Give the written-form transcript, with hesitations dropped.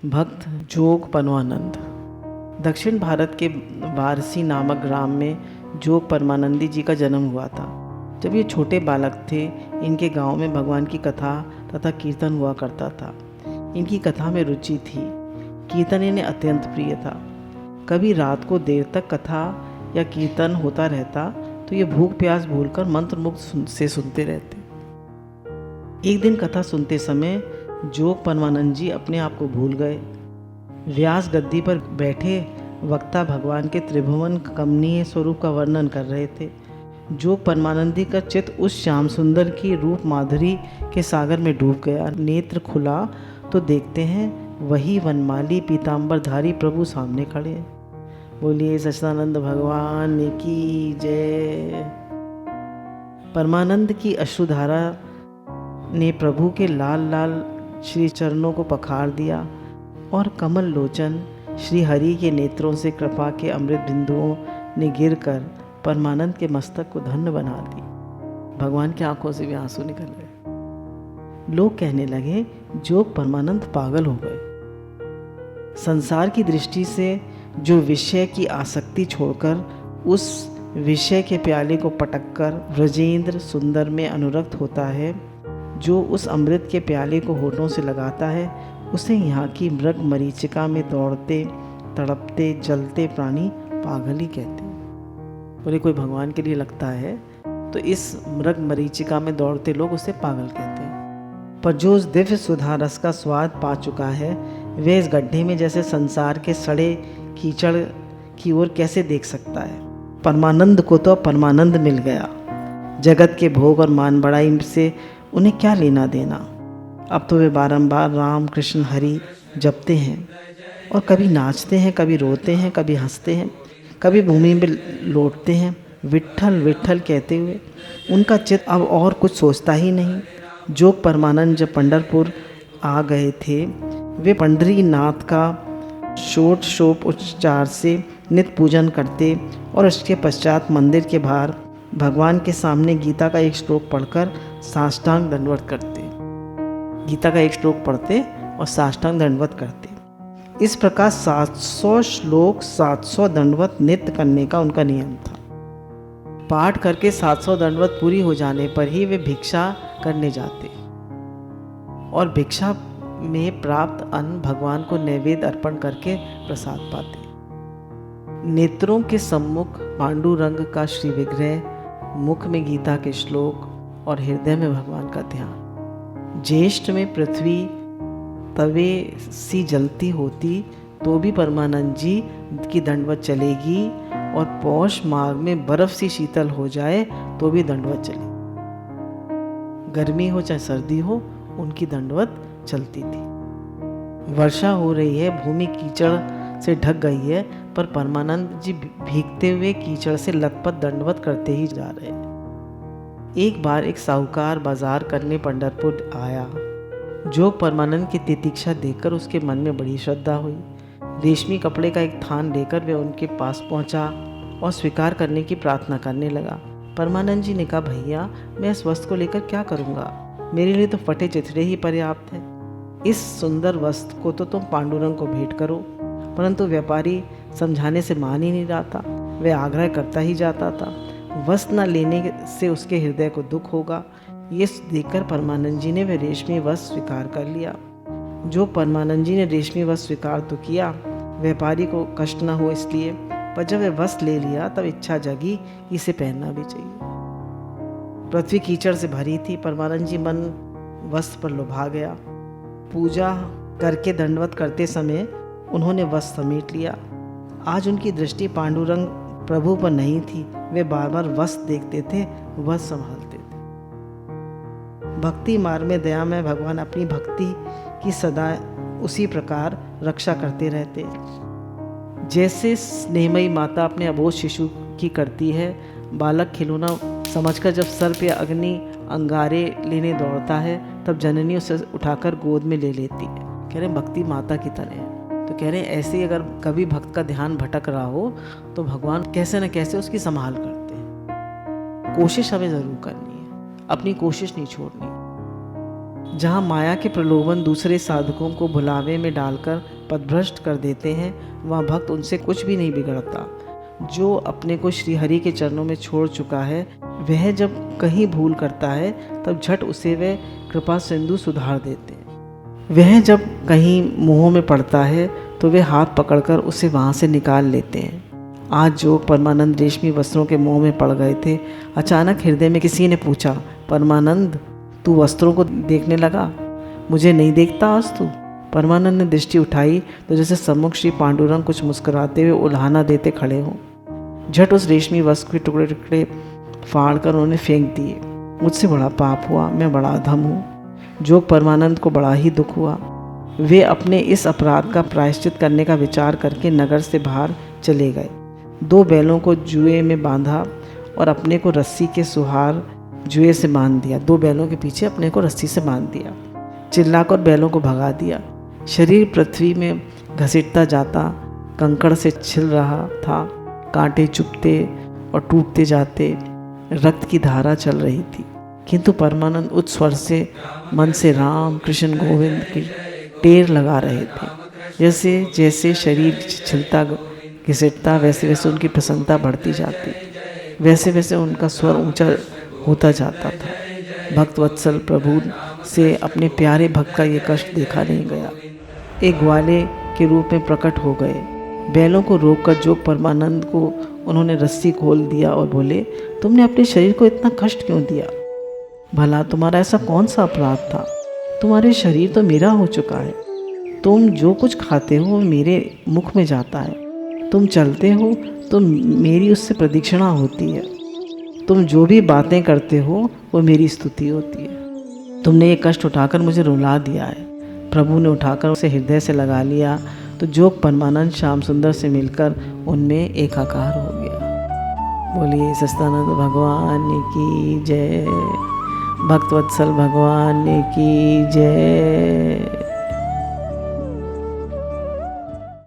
भक्त जोग परमानंद। दक्षिण भारत के वारसी नामक ग्राम में जोग परमानंदी जी का जन्म हुआ था। जब ये छोटे बालक थे, इनके गांव में भगवान की कथा तथा कीर्तन हुआ करता था। इनकी कथा में रुचि थी। कीर्तन इन्हें अत्यंत प्रिय था। कभी रात को देर तक कथा या कीर्तन होता रहता तो ये भूख प्यास भूलकर मंत्रमुग्ध से सुनते रहते। एक दिन कथा सुनते समय जोग परमानंद जी अपने आप को भूल गए। व्यास गद्दी पर बैठे वक्ता भगवान के त्रिभुवन कमनीय स्वरूप का वर्णन कर रहे थे। जोग परमानंदी का चित्त उस श्याम सुंदर की रूप माधुरी के सागर में डूब गया। नेत्र खुला तो देखते हैं वही वनमाली पीताम्बरधारी प्रभु सामने खड़े हैं। बोलिए सच्चिदानंद भगवान की जय। परमानंद की अश्रुधारा ने प्रभु के लाल लाल श्री चरणों को पखार दिया और कमल लोचन श्री हरि के नेत्रों से कृपा के अमृत बिंदुओं ने गिरकर परमानंद के मस्तक को धन्य बना दी। भगवान की आंखों से भी आंसू निकल गए। लोग कहने लगे जोग परमानंद पागल हो गए। संसार की दृष्टि से जो विषय की आसक्ति छोड़कर उस विषय के प्याले को पटककर ब्रजेंद्र सुंदर में अनुरक्त होता है, जो उस अमृत के प्याले को होठों से लगाता है, उसे यहाँ की मृग मरीचिका में दौड़ते तड़पते जलते प्राणी पागल ही कहते हैं। बोले कोई भगवान के लिए लगता है तो इस मृग मरीचिका में दौड़ते लोग उसे पागल कहते हैं। पर जो उस दिव्य सुधा रस का स्वाद पा चुका है, वह इस गड्ढे में जैसे संसार के सड़े कीचड़ की ओर कैसे देख सकता है। परमानंद को तो परमानंद मिल गया। जगत के भोग और मान बढ़ाई से उन्हें क्या लेना देना। अब तो वे बारंबार राम कृष्ण हरि जपते हैं और कभी नाचते हैं, कभी रोते हैं, कभी हंसते हैं, कभी भूमि में लौटते हैं, विट्ठल विट्ठल कहते हुए। उनका चित्त अब और कुछ सोचता ही नहीं। जोग परमानंद जब पंढरपुर आ गए थे, वे पंढरीनाथ का षोडशोप उच्चार से नित्य पूजन करते और उसके पश्चात मंदिर के बाहर भगवान के सामने गीता का एक श्लोक पढ़कर साष्टांग दंडवत करते। गीता का एक श्लोक पढ़ते और साष्टांग दंडवत करते। इस प्रकार 700 श्लोक 700 दंडवत नित्य करने का उनका नियम था। पाठ करके 700 दंडवत पूरी हो जाने पर ही वे भिक्षा करने जाते और भिक्षा में प्राप्त अन्न भगवान को नैवेद्य अर्पण करके प्रसाद पाते। नेत्रों के सम्मुख पांडुरंग का श्री विग्रह, मुख में गीता के श्लोक और हृदय में भगवान का ध्यान। ज्येष्ठ में पृथ्वी तवे सी जलती होती तो भी परमानंद जी की दंडवत चलेगी, और पौष माघ में बर्फ सी शीतल हो जाए तो भी दंडवत चलेगी। गर्मी हो चाहे सर्दी हो, उनकी दंडवत चलती थी। वर्षा हो रही है, भूमि कीचड़ से ढक गई है, पर परमानंद जी भीगते हुए कीचड़ से लथपथ दंडवत करते ही जा रहे हैं। एक बार एक साहूकार बाजार करने पंढरपुर आया। जोग परमानंद की तितिक्षा देखकर उसके मन में बड़ी श्रद्धा हुई। रेशमी कपड़े का एक थान लेकर वह उनके पास पहुंचा और स्वीकार करने की प्रार्थना करने लगा। परमानंद जी ने कहा, भैया मैं इस वस्त्र को लेकर क्या करूँगा, मेरे लिए तो फटे चिथड़े ही पर्याप्त है। इस सुंदर वस्त्र को तो तुम पांडुरंग को भेंट करो। परंतु व्यापारी समझाने से मान ही नहीं रहा था। वह आग्रह करता ही जाता था। वस्त्र न लेने से उसके हृदय को दुख होगा। ये देखकर परमानंद जी ने वह रेशमी वस्त्र स्वीकार कर लिया। जो परमानंद जी ने रेशमी वस्त्र स्वीकार तो किया, व्यापारी को कष्ट न हो इसलिए, पर जब वह वस्त्र ले लिया तब इच्छा जगी कि इसे पहनना भी चाहिए। पृथ्वी कीचड़ से भरी थी। परमानंद जी मन वस्त्र पर लुभा गया। पूजा करके दंडवत करते समय उन्होंने वस्त्र समेट लिया। आज उनकी दृष्टि पांडुरंग प्रभु पर नहीं थी। वे बार बार वस्त्र देखते थे, वस्त्र संभालते थे। भक्ति मार्ग में दया में भगवान अपनी भक्ति की सदा उसी प्रकार रक्षा करते रहते। जैसे स्नेहमयी माता अपने अबोध शिशु की करती है, बालक खिलौना समझकर जब सर पे अग्नि अंगारे लेने दौड़ता है, तब जननी उसे उठाकर गोद में ले लेती है। कह रहे भक्ति माता की तरह है। तो कह रहे हैं ऐसे ही अगर कभी भक्त का ध्यान भटक रहा हो तो भगवान कैसे न कैसे उसकी संभाल करते हैं। कोशिश हमें ज़रूर करनी है, अपनी कोशिश नहीं छोड़नी। जहाँ माया के प्रलोभन दूसरे साधकों को भुलावे में डालकर पथभ्रष्ट कर देते हैं, वहाँ भक्त उनसे कुछ भी नहीं बिगड़ता। जो अपने को श्री हरि के चरणों में छोड़ चुका है, वह जब कहीं भूल करता है तब झट उसे वह कृपा सिंधु सुधार देते हैं। वह जब कहीं मोह में पड़ता है तो वे हाथ पकड़कर उसे वहाँ से निकाल लेते हैं। आज जोग परमानंद रेशमी वस्त्रों के मोह में पड़ गए थे। अचानक हृदय में किसी ने पूछा, परमानंद तू वस्त्रों को देखने लगा, मुझे नहीं देखता आज तू? परमानंद ने दृष्टि उठाई तो जैसे सम्मुख श्री पांडुरंग कुछ मुस्कुराते हुए उल्हाना देते खड़े हों। झट उस रेशमी वस्त्र के टुकड़े टुकड़े फाड़ कर उन्होंने फेंक दिए। मुझसे बड़ा पाप हुआ, मैं बड़ा अधम हूँ। जोग परमानंद को बड़ा ही दुख हुआ। वे अपने इस अपराध का प्रायश्चित करने का विचार करके नगर से बाहर चले गए। 2 बैलों को जुए में बांधा और अपने को रस्सी के सुहार जुए से बांध दिया। 2 बैलों के पीछे अपने को रस्सी से बांध दिया। चिल्लाकर बैलों को भगा दिया। शरीर पृथ्वी में घसीटता जाता, कंकड़ से छिल रहा था। कांटे चुभते और टूटते जाते, रक्त की धारा चल रही थी। किंतु परमानंद उच्च स्वर से मन से राम कृष्ण गोविंद की टेर लगा रहे थे। जैसे जैसे शरीर छिलता घिसटता, वैसे वैसे उनकी प्रसन्नता बढ़ती जाती, वैसे वैसे उनका स्वर ऊंचा होता जाता था। भक्त वत्सल प्रभु से अपने प्यारे भक्त का ये कष्ट देखा नहीं गया। एक ग्वाले के रूप में प्रकट हो गए। बैलों को रोककर जोग परमानंद को उन्होंने रस्सी खोल दिया और बोले, तुमने अपने शरीर को इतना कष्ट क्यों दिया? भला तुम्हारा ऐसा कौन सा अपराध था? तुम्हारे शरीर तो मेरा हो चुका है। तुम जो कुछ खाते हो वो मेरे मुख में जाता है। तुम चलते हो तो मेरी उससे प्रदक्षिणा होती है। तुम जो भी बातें करते हो वो मेरी स्तुति होती है। तुमने ये कष्ट उठाकर मुझे रुला दिया है। प्रभु ने उठाकर उसे हृदय से लगा लिया तो जोग परमानंद श्याम सुंदर से मिलकर उनमें एकाकार हो गया। बोलिए सच्चिदानंद भगवान की जय। भक्तवत्सल भगवान की जय।